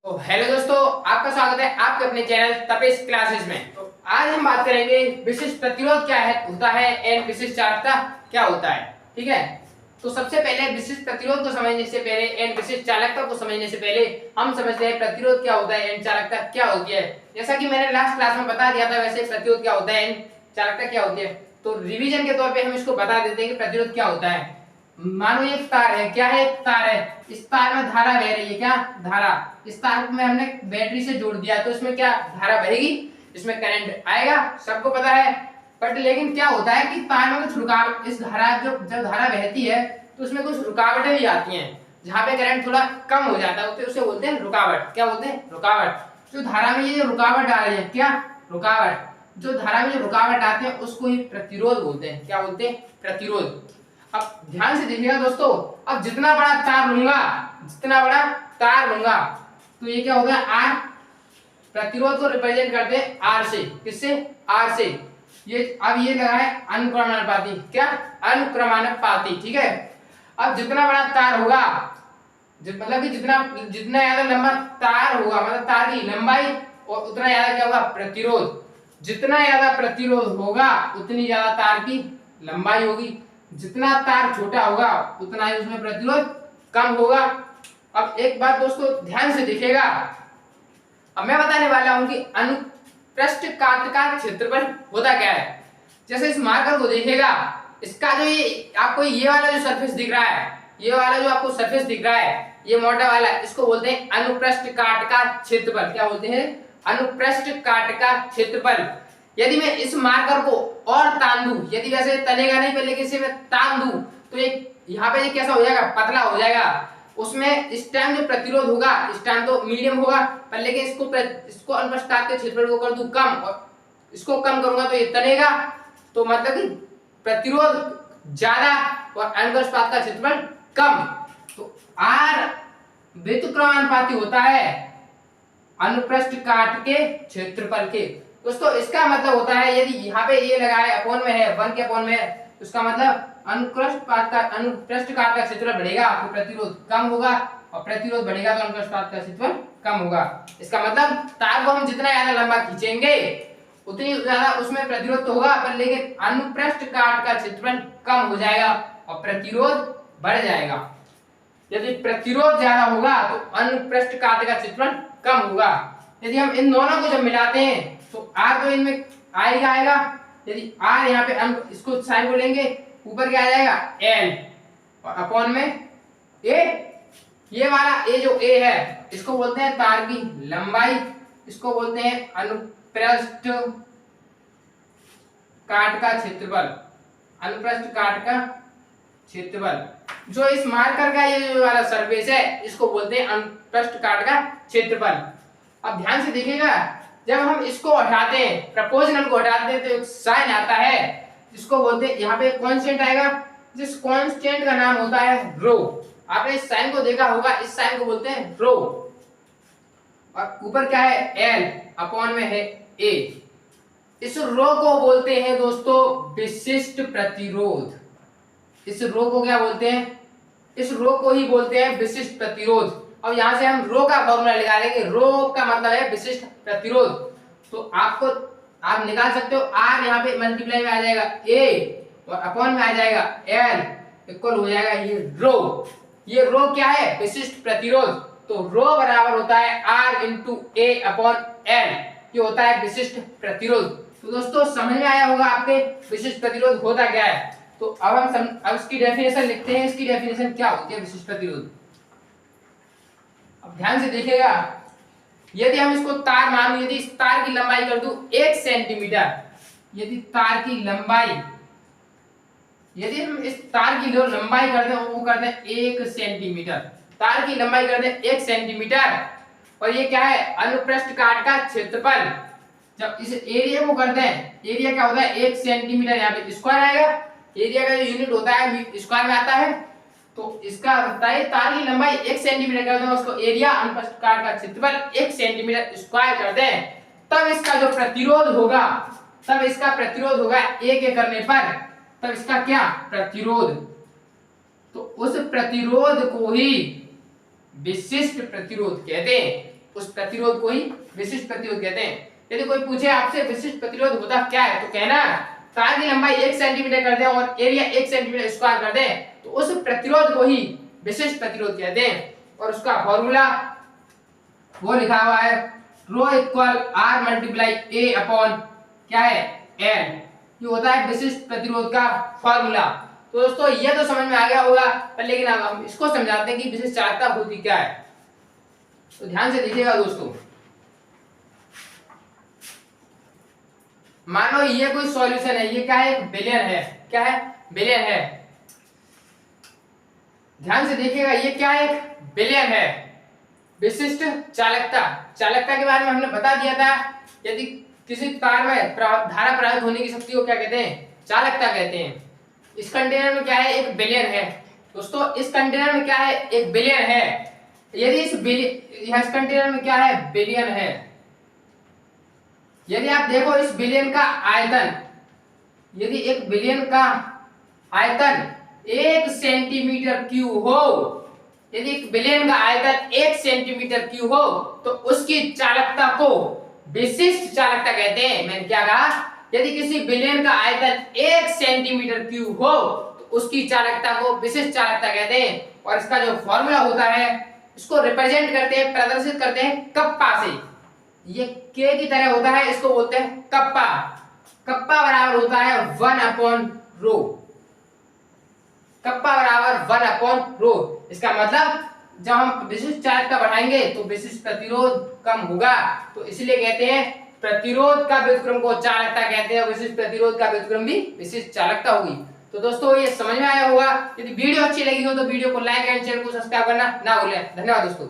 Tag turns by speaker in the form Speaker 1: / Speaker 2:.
Speaker 1: तो हेलो दोस्तों, आपका स्वागत है आपके अपने चैनल तपेश क्लासेस में। तो आज हम बात करेंगे विशिष्ट प्रतिरोध क्या है होता है एंड विशिष्ट चालकता क्या होता है। ठीक है, तो सबसे पहले विशिष्ट प्रतिरोध को समझने से पहले एंड विशिष्ट चालकता को समझने से पहले हम समझते हैं प्रतिरोध क्या होता है एंड चालकता क्या होती है। जैसा कि मैंने लास्ट क्लास में बता दिया था, वैसे प्रतिरोध क्या होता है एंड चालकता क्या होती है। तो रिवीजन के तौर पे हम इसको बता देते हैं कि प्रतिरोध क्या होता है। मानो एक तार है, क्या है, एक तार है, इस तार में धारा बह रही है, क्या धारा, इस तार में हमने बैटरी से जोड़ दिया तो इसमें क्या धारा बहेगी, इसमें करंट आएगा, सबको पता है। बट लेकिन क्या होता है कि तार में कुछ रुकावट, इस धारा जब धारा बहती है तो उसमें कुछ रुकावटें भी आती हैं, जहाँ पे करंट थोड़ा कम हो जाता है तो उसे बोलते हैं रुकावट। क्या बोलते हैं? रुकावट। जो धारा में ये जो रुकावट आ रही है, क्या रुकावट, जो धारा में जो रुकावट आते हैं उसको ही प्रतिरोध बोलते हैं। क्या बोलते हैं? प्रतिरोध। अब ध्यान से देखिएगा दोस्तों, अब जितना बड़ा तार लूंगा, जितना बड़ा तार लूंगा तो ये क्या होगा, आर। प्रतिरोध को रिप्रेजेंट करते हैं आर से। किससे? आर से। ये अब ये लगा है अनुक्रमानुपाती। क्या? अनुक्रमानुपाती। ठीक है, अब जितना बड़ा तार होगा, मतलब कि जितना ज्यादा लंबा तार होगा, मतलब तार की लंबाई, और उतना ज्यादा क्या होगा, प्रतिरोध। जितना ज्यादा प्रतिरोध होगा उतनी ज्यादा तार की लंबाई होगी। जितना तार छोटा होगा उतना ही उसमें प्रतिरोध कम होगा। अब एक बात दोस्तों ध्यान से देखिएगा, अब मैं बताने वाला हूं कि अनुप्रस्थ काट का क्षेत्रफल होता क्या है। जैसे इस मार्कर को देखिएगा, इसका जो ये आपको ये वाला जो सरफेस दिख रहा है, ये वाला जो आपको सरफेस दिख रहा है, ये मोटा वाला, इसको बोलते हैं अनुप्रस्थ काट का क्षेत्रफल। क्या बोलते हैं? अनुप्रस्थ काट का क्षेत्रफल। यदि मैं इस मार्कर को और तान दूं, यदि वैसे तनेगा नहीं पहले किसी में तान दूं तो ये यहाँ पे ये कैसा हो जाएगा, पतला हो जाएगा। उसमें इस टाइम जो प्रतिरोध होगा इस टाइम तो मीडियम होगा, पर लेकिन इसको अनुप्रस्थ काट के क्षेत्रफल को कर दूं कम, और इसको कम करूंगा तो ये तनेगा, तो मतलब कि प्रतिरोध ज्यादा और अनुप्रस्थ काट का क्षेत्रफल कम। तो आर व्युत्क्रमानुपाती होता है अनुप्रस्थ काट के क्षेत्रफल के। दोस्तों इसका मतलब होता है, यदि यहाँ पे ये लगा है अपॉन में है, 1 के अपॉन में है, तो इसका मतलब अनुप्रस्थ काट का क्षेत्रफल बढ़ेगा तो प्रतिरोध कम होगा, और प्रतिरोध बढ़ेगा तो अनुप्रस्थ काट का क्षेत्रफल कम होगा। इसका मतलब तार को हम जितना ज्यादा लंबा खींचेंगे उतनी ज्यादा उसमें प्रतिरोध तो होगा, पर लेकिन अनुप्रस्थ काट का क्षेत्रफल कम हो जाएगा और प्रतिरोध बढ़ जाएगा। यदि प्रतिरोध ज्यादा होगा तो अनुप्रस्थ काट का क्षेत्रफल कम होगा। यदि हम इन दोनों को जब मिलाते हैं तो आर तो इनमें आएगा। यदि आर यहाँ पे इसको साइन बोलेंगे, ऊपर क्या आ जाएगा, एल, और अपॉन में ए। ये वाला ए जो ए है इसको बोलते हैं तार की लंबाई, इसको बोलते हैं अनुप्रस्थ काट का क्षेत्रफल। अनुप्रस्थ काट का क्षेत्रफल। जो इस मार्कर का ये जो वाला सरफेस है इसको बोलते हैं अनुप्रस्थ काट का क्षेत्रफल। अब ध्यान से देखिएगा, जब हम इसको हटाते हैं, प्रोपोर्शनल को हटाते हैं तो एक साइन आता है जिसको बोलते हैं, यहाँ पे कांस्टेंट आएगा, जिस कांस्टेंट का नाम होता है रो। आपने इस साइन को देखा होगा, इस साइन को बोलते हैं रो, और ऊपर क्या है, एल, अपॉन में है ए। इस रो को बोलते हैं दोस्तों विशिष्ट प्रतिरोध। इस रो को क्या बोलते हैं? इस रो को ही बोलते हैं विशिष्ट प्रतिरोध। अब यहां से हम रो का फॉर्मूला निकालेंगे, रो का मतलब है विशिष्ट प्रतिरोध। तो आप निकाल सकते हो, आर यहाँ पे मल्टीप्लाई में आ जाएगा ए, और अपॉन में आ जाएगा एल, इक्वल हो जाएगा ये रो। ये रो क्या है? विशिष्ट प्रतिरोध। तो रो बराबर होता है R into A upon L, ये होता है विशिष्ट प्रतिरोध। तो दोस्तों समझ में आया होगा आपके विशिष्ट प्रतिरोध होता क्या है। तो अब इसकी डेफिनेशन लिखते हैं। इसकी डेफिनेशन क्या होती है विशिष्ट प्रतिरोध? अब ध्यान से देखिएगा, यदि हम इसको तार मान, यदि इस तार की लंबाई कर दूं 1 सेंटीमीटर, यदि तार की लंबाई, यदि हम इस तार की जो लंबाई कर दें वो कर दें 1 सेंटीमीटर, तार की लंबाई कर दें 1 सेंटीमीटर, और ये क्या है, अनुप्रस्थ काट का क्षेत्रफल। जब इस एरिया को कर दें, एरिया क्या होता है 1 सेंटीमीटर, यहाँ पे स्क्वायर आएगा, एरिया का जो यूनिट होता है स्क्वायर में आता है, तो इसका होता है तार की लंबाई 1 सेंटीमीटर कर दें, उसको एरिया अनुप्रस्थ काट का क्षेत्रफल 1 सेंटीमीटर स्क्वायर कर दें, तब इसका जो प्रतिरोध होगा, तब इसका प्रतिरोध होगा ए के करने पर, तब इसका क्या प्रतिरोध, तो उस प्रतिरोध को ही विशिष्ट प्रतिरोध कहते हैं। उस प्रतिरोध को ही विशिष्ट प्रतिरोध कहते हैं। यदि कोई पूछे आपसे विशिष्ट प्रतिरोध होता क्या है, तो कहना तार की लंबाई 1 सेंटीमीटर कर दें और एरिया 1 सेंटीमीटर स्क्वायर कर दें तो उस प्रतिरोध को ही विशिष्ट प्रतिरोध कहते हैं। और उसका फॉर्मूला वो लिखा हुआ है rho equal R multiply A upon क्या है एल, ये होता है विशिष्ट प्रतिरोध का फॉर्मूला। तो दोस्तों ये तो समझ में आ गया होगा, पर लेकिन अब हम इसको समझाते हैं कि विशिष्ट चालकता होती क्या है। तो ध्यान से देखिएगा दोस्तों, मानो ये कोई सॉल्यूशन है, ये क्या है एक विलयन है, क्या है विलयन है। ध्यान से देखिएगा ये क्या है एक विलयन है। विशिष्ट चालकता, चालकता के बारे में हमने बता दिया था, यदि किसी तार में धारा प्रवाहित होने की शक्ति को क्या कहते हैं चालकता कहते हैं। इस कंटेनर में क्या है एक विलयन है दोस्तों, इस कंटेनर में क्या है एक विलयन है। यदि इस कंटेनर में क्या है विलयन है, यदि आप देखो इस विलयन का आयतन, यदि एक विलयन का आयतन 1 सेंटीमीटर क्यूब हो, यदि एक विलयन का आयतन 1 सेंटीमीटर क्यूब हो तो उसकी चालकता को विशिष्ट चालकता कहते हैं। मैंने क्या कहा, यदि किसी विलयन का आयतन 1 सेंटीमीटर क्यूब हो तो उसकी चालकता को विशिष्ट चालकता कहते हैं। और इसका जो फॉर्मूला होता है इसको रिप्रेजेंट करते हैं, प्रदर्शित करते हैं कप्पा से। ये के की तरह होता है, इसको बोलते हैं कप्पा। कप्पा बराबर होता है 1 अपॉन रो, कप्पा बराबर 1 अपॉन रो। इसका मतलब जब हम विशिष्ट चालकता बढ़ाएंगे तो विशिष्ट प्रतिरोध कम होगा, तो इसलिए कहते हैं प्रतिरोध का व्युत्क्रम को चालकता कहते हैं और विशिष्ट प्रतिरोध का व्युत्क्रम भी विशिष्ट चालकता होगी। तो दोस्तों ये समझ में आया होगा। यदि वीडियो अच्छी लगी हो तो वीडियो को लाइक एंड चैनल को सब्सक्राइब करना ना भूलें। धन्यवाद दोस्तों।